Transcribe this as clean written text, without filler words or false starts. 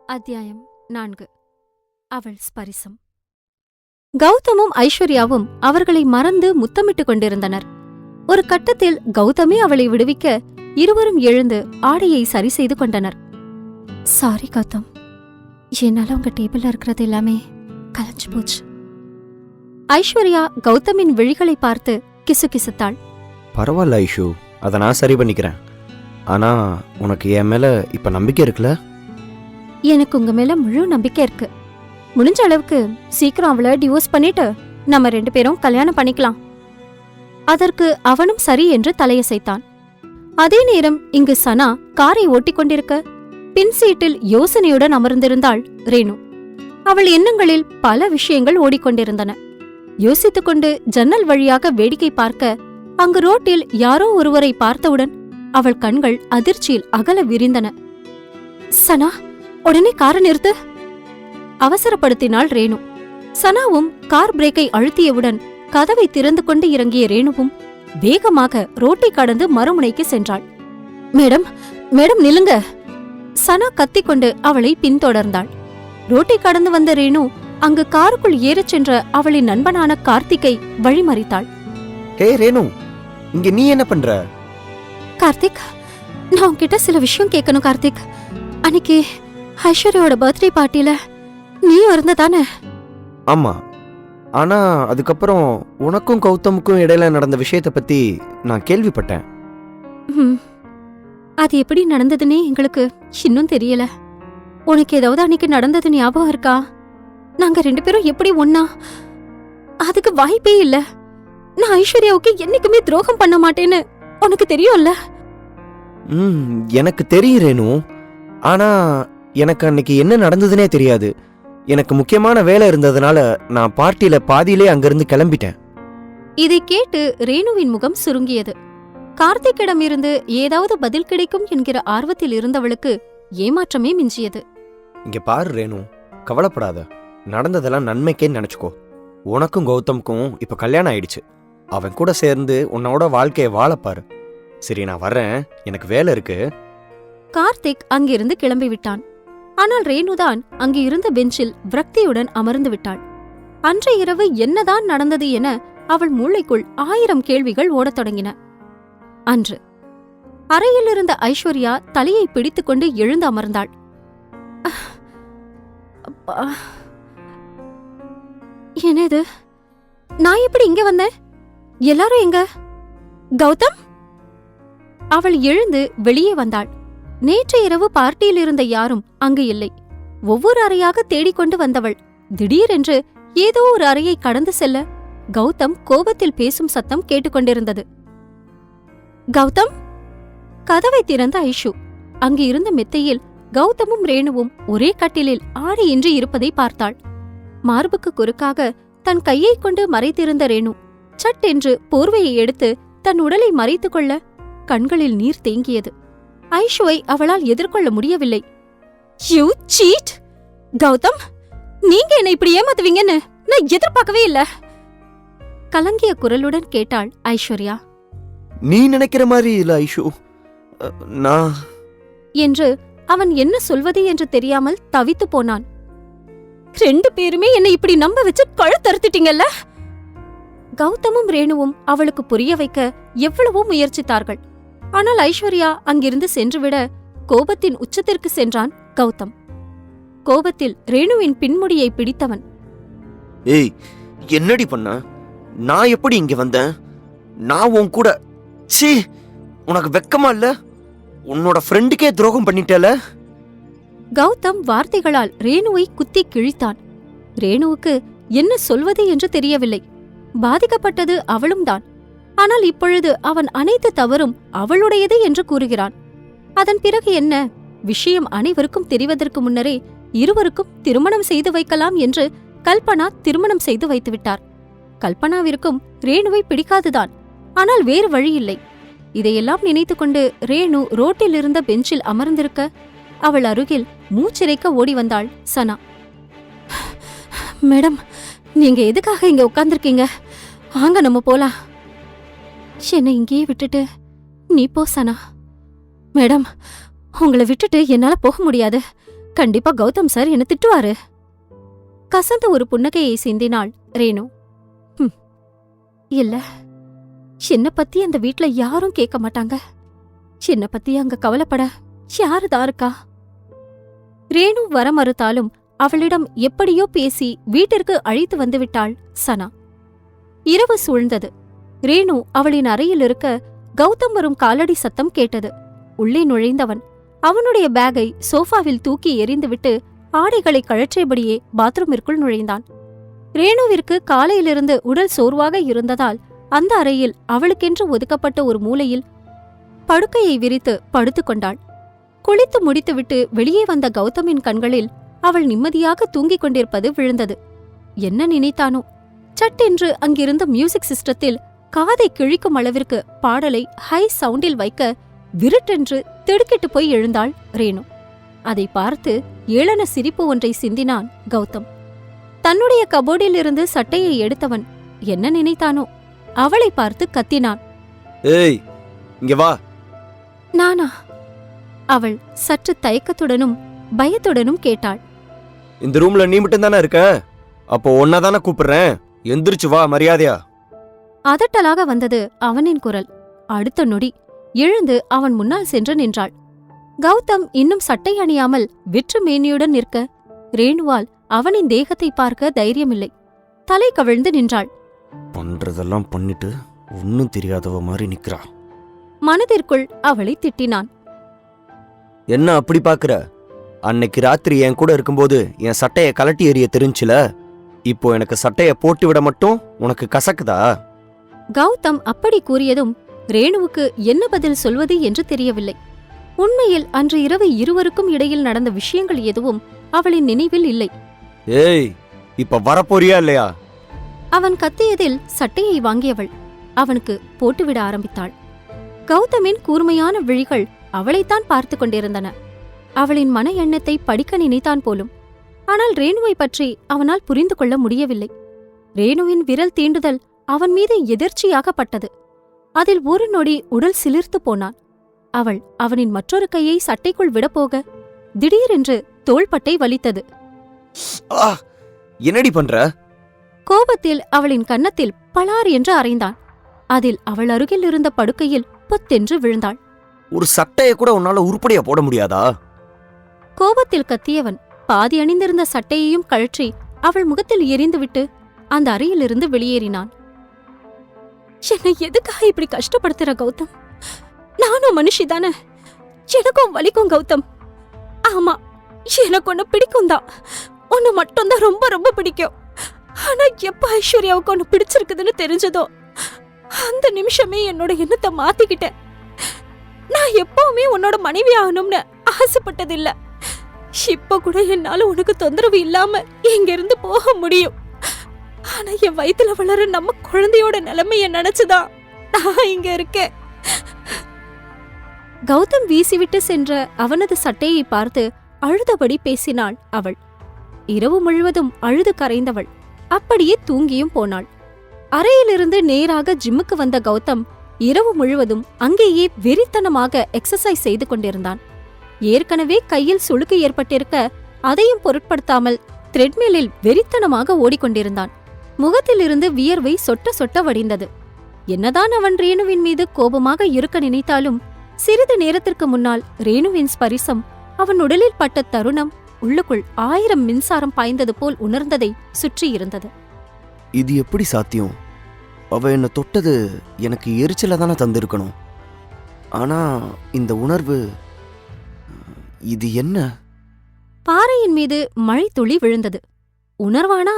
அத்தியாயம் 4. அவள் ஸ்பரிசம். கௌதமும் ஐஸ்வர்யாவும் அவர்களை மறந்து முத்தமிட்டுக் கொண்டிருந்தனர். ஒரு கட்டத்தில் கௌதமே அவளை விடுவிக்க இருவரும் எழுந்து ஆடையை சரி செய்து கொண்டனர். சாரி கௌதம், என்னால உங்க டேபிள்ல இருக்கிறது எல்லாமே கலைஞ்சு போச்சு. ஐஸ்வர்யா கௌதமின் விழிகளை பார்த்து கிசுகிசுத்தாள். பரவாயில்ல ஐஷு, அதை நான் சரி பண்ணிக்கிறேன். ஆனா உனக்கு என் மேல இப்ப நம்பிக்கை இருக்குல்ல? எனக்கு உங்க மேல முழு நம்பிக்கை இருக்கு. முடிஞ்ச அளவுக்கு சீக்கிரம் அவளை டிவோர்ஸ் பண்ணிட்டு நம்ம 2 பேரும் கல்யாணம் பண்ணிக்கலாம். அதற்கு அவனும் சரி என்று தலையசைத்தான். அதே நேரம் இங்கு சனா காரை ஓட்டிக் கொண்டிருக்க பின் சீட்டில் யோசனையுடன் அமர்ந்திருந்தாள் ரேணு. அவள் எண்ணங்களில் பல விஷயங்கள் ஓடிக்கொண்டிருந்தன. யோசித்துக்கொண்டு ஜன்னல் வழியாக வேடிக்கை பார்க்க அங்கு ரோட்டில் யாரோ ஒருவரை பார்த்தவுடன் அவள் கண்கள் அதிர்ச்சியில் அகல விரிந்தன. சனா, உடனே காரை நிறுத்து, அவசரப்படுத்தினாள் ரேணு. சனாவும் கார் பிரேக்கை அழுத்தியவுடன் கதவை திறந்து கொண்டு இறங்கிய ரேணுவும் வேகமாக ரோட்டை கடந்து மறுமுனைக்கு சென்றாள். மேடம், மேடம் நில்லுங்க! சனா கத்திக்கொண்டு அவளை பின்தொடர்ந்தாள். ரோட்டை கடந்து வந்த ரேணு அங்கு காருக்குள் ஏறச் சென்ற அவளின் நண்பனான கார்த்திக்கை வழிமறித்தாள். ஹே ரேணு, இங்க நீ என்ன பண்ற? கார்த்திக், நான் உன்கிட்ட சில விஷயம் கேட்கணும். கார்த்திக், அன்னைக்கு ஐஸ்வர்யாவோட பர்த்டே பார்ட்டியில நீயும் இருந்ததானே? ஆமா, ஆனா அதுக்கப்புறம் உனக்கும் கௌதமுக்கும் இடையில நடந்த விஷயத்தை பத்தி நான் கேள்விப்பட்டேன். அது எப்படி நடந்ததுன்னே எங்களுக்கு இன்னும் தெரியல. உனக்கு ஏதாவது அன்னைக்கு நடந்தது ஞாபகம் இருக்கா? நாங்க 2 பேரும் எப்படி ஒன்னா? அதுக்கு வாய்ப்பே இல்ல. நான் ஐஸ்வர்யாவுக்கு என்னைக்குமே துரோகம் பண்ண மாட்டேன்னு உனக்கு தெரியும்ல? எனக்கு தெரியும் ரேணு, ஆனா எனக்கு அன்னைக்கு என்ன நடந்ததுனே தெரியாது. எனக்கு முக்கியமான வேலை இருந்ததுனால நான் பார்ட்டியில பாதியிலே அங்கிருந்து கிளம்பிட்டேன். இதை கேட்டு ரேணுவின் முகம் சுருங்கியது. கார்த்திக்கிடமிருந்து ஏதாவது பதில் கிடைக்கும் என்கிற ஆர்வத்தில் இருந்தவளுக்கு ஏமாற்றமே மிஞ்சியது. இங்க பாரு ரேணு, கவலைப்படாத. நடந்ததெல்லாம் நன்மைக்கே நினைச்சுக்கோ. உனக்கும் கௌதமுக்கும் இப்ப கல்யாணம் ஆயிடுச்சு. அவன் கூட சேர்ந்து உன்னோட வாழ்க்கையை வாழப்பாரு. சரி, நான் வர்றேன், எனக்கு வேலை இருக்கு. கார்த்திக் அங்கிருந்து கிளம்பிவிட்டான். ஆனால் ரேணுதான் அங்கு இருந்த பெஞ்சில் விரக்தியுடன் அமர்ந்து விட்டாள். அன்றைய இரவு என்னதான் நடந்தது என அவள் மூளைக்குள் 1000 கேள்விகள் ஓடத் தொடங்கின. அன்று அறையில் இருந்த ஐஸ்வர்யா தலையை பிடித்துக்கொண்டு எழுந்து அமர்ந்தாள். என்னது, நான் எப்படி இங்க வந்தேன்? எல்லாரும் எங்க? கௌதம்? அவள் எழுந்து வெளியே வந்தாள். நேற்று இரவு பார்ட்டியில் இருந்த யாரும் அங்கு இல்லை. ஒவ்வொரு அறையாக தேடிக்கொண்டு வந்தவள் திடீரென்று ஏதோ ஒரு அறையை கடந்து செல்ல கௌதம் கோபத்தில் பேசும் சத்தம் கேட்டுக்கொண்டிருந்தது. கௌதம்! கதவை திறந்த ஐஷு அங்கு இருந்த மெத்தையில் கௌதமும் ரேணுவும் ஒரே கட்டிலில் ஆடையின்றி இருப்பதை பார்த்தாள். மார்புக்கு குறுக்காக தன் கையை கொண்டு மறைத்திருந்த ரேணு சட்டென்று போர்வையை எடுத்து தன் உடலை மறைத்துக் கொள்ள கண்களில் நீர் தேங்கியது. ஐஷுவை அவளால் எதிர்கொள்ள முடியவில்லை. You seat! கௌதம், நீங்க என்ன இப்படி ஏமாத்துவீங்கன்னு நான் எதிர்பார்க்கவே இல்ல. கலங்கிய குரலுடன் கேட்டாள் ஐஸ்வர்யா. நீ நினைக்கிற மாதிரி இல்ல ஐஷு, நான் என்று அவன் என்ன சொல்வது என்று தெரியாமல் தவித்து போனான். 2 பேருமே என்னை இப்படி நம்ப வச்சு கழுத்தறுத்துட்டீங்கல்ல? கௌதமும் ரேணுவும் அவளுக்கு புரிய வைக்க எவ்வளவோ முயற்சித்தார்கள். ஆனால் ஐஸ்வர்யா அங்கிருந்து சென்றுவிட கோபத்தின் உச்சத்திற்கு சென்றான் கௌதம். கோபத்தில் ரேணுவின் பின்முடியை பிடித்தவன், ஏய், என்னடி பண்ண? நான் எப்படி இங்க வந்தேன்? நான் உன் கூட? சீ, உனக்கு வெக்கமா இல்ல? உன்னோட ஃப்ரெண்டுக்கே துரோகம் பண்ணிட்டல. கௌதம் வார்த்தைகளால் ரேணுவை குத்தி கிழித்தான். ரேணுவுக்கு என்ன சொல்வது என்று தெரியவில்லை. பாதிக்கப்பட்டது அவளும் தான். ஆனால் இப்பொழுது அவன் அனைத்து தவறும் அவளுடையது என்று கூறுகிறான். அதன் பிறகு என்ன? விஷயம் அனைவருக்கும் தெரிவதற்கு முன்னரே இருவருக்கும் திருமணம் செய்து வைக்கலாம் என்று கல்பனா திருமணம் செய்து வைத்துவிட்டார். கல்பனாவிற்கும் ரேணுவை பிடிக்காதுதான். ஆனால் வேறு வழியில்லை. இதையெல்லாம் நினைத்துக்கொண்டு ரேணு ரோட்டில் இருந்த பெஞ்சில் அமர்ந்திருக்க அவள் அருகில் மூச்சிறைக்க ஓடி வந்தாள் சனா. மேடம், நீங்க எதுக்காக இங்க உட்கார்ந்திருக்கீங்க? வாங்க, நம்ம போலாம். என்னை இங்கேயே விட்டுட்டு நீ போ சனா. மேடம், உங்களை விட்டுட்டு என்னால போக முடியாது. கண்டிப்பா கௌதம் சார் என்ன திட்டுவாரு. கசந்த ஒரு புன்னகையை சிந்தினாள் ரேணு. இல்ல, என்ன பத்தி அந்த வீட்ல யாரும் கேட்க மாட்டாங்க. என்ன பத்தி அங்க கவலைப்பட யாருதான் இருக்கா? ரேணு வர மறுத்தாலும் அவளிடம் எப்படியோ பேசி வீட்டிற்கு அழைத்து வந்துவிட்டாள் சனா. இரவு சூழ்ந்தது. ரேணு அவளின் அறையில் இருக்க கௌதம் வரும் காலடி சத்தம் கேட்டது. உள்ளே நுழைந்தவன் அவனுடைய பேக்கை சோஃபாவில் தூக்கி எறிந்துவிட்டு ஆடைகளை கழற்றியபடியே பாத்ரூமிற்குள் நுழைந்தான். ரேணுவிற்கு காலையிலிருந்து உடல் சோர்வாக இருந்ததால் அந்த அறையில் அவளுக்கென்று ஒதுக்கப்பட்ட ஒரு மூலையில் படுக்கையை விரித்து படுத்துக்கொண்டாள். குளித்து முடித்துவிட்டு வெளியே வந்த கௌதமின் கண்களில் அவள் நிம்மதியாக தூங்கிக் கொண்டிருப்பது விழுந்தது. என்ன நினைத்தானோ, சட்டென்று அங்கிருந்த மியூசிக் சிஸ்டத்தில் காதை கிழிக்கும் அளவிற்கு பாடலை ஹை சவுண்டில் வைக்க விருட்டென்று திடுக்கிட்டு போய் எழுந்தாள் ரேணு. அதை பார்த்து ஏளன சிரிப்பு ஒன்றை சிந்தினான் கௌதம். தன்னுடைய கபோர்டிலிருந்து சட்டையை எடுத்தவன் என்ன நினைத்தானோ, அவளை பார்த்து கத்தினான். ஏய், இங்க வா. நானா? அவள் சற்று தயக்கத்துடனும் பயத்துடனும் கேட்டாள். இந்த ரூம்ல நீ மட்டும் தானே இருக்க? அப்போ ஒன்னதானே கூப்பிடுறேன், எந்திரிச்சு வா மரியாதையா. அதட்டலாக வந்தது அவனின் குரல். அடுத்த நொடி எழுந்து அவன் முன்னால் சென்று நின்றாள். கௌதம் இன்னும் சட்டை அணியாமல் விற்று மேனியுடன் நிற்க ரேணுவால் அவனின் தேகத்தை பார்க்க தைரியமில்லை. தலை கவிழ்ந்து நின்றாள். பண்றதெல்லாம் பண்ணிட்டு ஒன்னும் தெரியாதவ மாதிரி நிக்கிறா. மனதிற்குள் அவளை திட்டினான். என்ன அப்படி பாக்குற? அன்னைக்கு ராத்திரி என் கூட இருக்கும்போது என் சட்டைய கலட்டி எறிய தெரிஞ்சுல, இப்போ எனக்கு சட்டைய போட்டு விட மட்டும் உனக்கு கசக்குதா? கௌதம் அப்படி கூறியதும் ரேணுவுக்கு என்ன பதில் சொல்வது என்று தெரியவில்லை. உண்மையில் அன்று இரவு இருவருக்கும் இடையில் நடந்த விஷயங்கள் எதுவும் அவளின் நினைவில் இல்லை. ஏய், இப்ப வரப்போறியா இல்லையா? அவன் கத்தியதில் சட்டையை வாங்கியவள் அவனுக்கு போட்டுவிட ஆரம்பித்தாள். கௌதமின் கூர்மையான விழிகள் அவளைத்தான் பார்த்து கொண்டிருந்தன. அவளின் மன எண்ணத்தை படிக்க நினைத்தான் போலும். ஆனால் ரேணுவை பற்றி அவனால் புரிந்து கொள்ள முடியவில்லை. ரேணுவின் விரல் தீண்டுதல் அவன் மீது எதிர்ச்சியாகப்பட்டது. அதில் ஒரு நொடி உடல் சிலிர்த்து போனான். அவள் அவனின் மற்றொரு கையை சட்டைக்குள் விடப்போக திடீரென்று தோள்பட்டை வலித்தது. என்னடி பண்ற? கோபத்தில் அவளின் கன்னத்தில் பலார் என்று அறைந்தான். அதில் அவள் அருகில் இருந்த படுக்கையில் பொத்தென்று விழுந்தாள். ஒரு சட்டைய கூட உன்னால உருப்படியா போட முடியாதா? கோபத்தில் கத்தியவன் பாதி அணிந்திருந்த சட்டையையும் கழற்றி அவள் முகத்தில் எறிந்துவிட்டு அந்த அறையிலிருந்து வெளியேறினான். என்னை எதுக்காக இப்படி கஷ்டப்படுத்துற கௌதம்? நானும் மனுஷிதானே, எனக்கும் வலிக்கும் கௌதம். ஆமா, எனக்கு ஒன்னு பிடிக்கும் தான். உன்னை மட்டும்தான் ரொம்ப ரொம்ப பிடிக்கும். ஆனா எப்ப ஐஸ்வர்யாவுக்கு ஒன்னு பிடிச்சிருக்குதுன்னு தெரிஞ்சதோ அந்த நிமிஷமே என்னோட எண்ணத்தை மாத்திக்கிட்டேன். நான் எப்பவுமே உன்னோட மனைவி ஆகணும்னு ஆசைப்பட்டதில்ல. இப்ப கூட என்னால உனக்கு தொந்தரவு இல்லாம இங்க இருந்து போக முடியும். ஆனா என் வயித்துல வளர நம்ம குழந்தையோட நிலைமைய நினைச்சுதான் நான் இங்க இருக்கேன். கௌதம் வீசிவிட்டு சென்ற அவனது சட்டையை பார்த்து அழுதபடி பேசினாள் அவள். இரவு முழுவதும் அழுது கரைந்தவள் அப்படியே தூங்கியும் போனாள். அறையிலிருந்து நேராக ஜிம்முக்கு வந்த கௌதம் இரவு முழுவதும் அங்கேயே வெறித்தனமாக எக்ஸசைஸ் செய்து கொண்டிருந்தான். ஏற்கனவே கையில் சுளுக்கு ஏற்பட்டிருக்க அதையும் பொருட்படுத்தாமல் த்ரெட்மில்லில் வெறித்தனமாக ஓடிக்கொண்டிருந்தான். முகத்திலிருந்து வியர்வை சொட்ட சொட்ட வடிந்தது. என்னதான் அவன் ரேணுவின் மீது கோபமாக இருக்க நினைத்தாலும் சிறிது நேரத்திற்கு முன்னால் ரேணுவின் ஸ்பரிசம் அவன் உடலில் பட்ட தருணம் உள்ளுக்குள் 1000 மின்சாரம் பாய்ந்தது போல் உணர்ந்ததை சுற்றியிருந்தது. இது எப்படி சாத்தியம்? அவ என்ன தொட்டது எனக்கு எரிச்சல தானே தந்திருக்கணும். ஆனா இந்த உணர்வு, இது என்ன? பாறையின் மீது மழை துளி விழுந்தது. உணர்வானா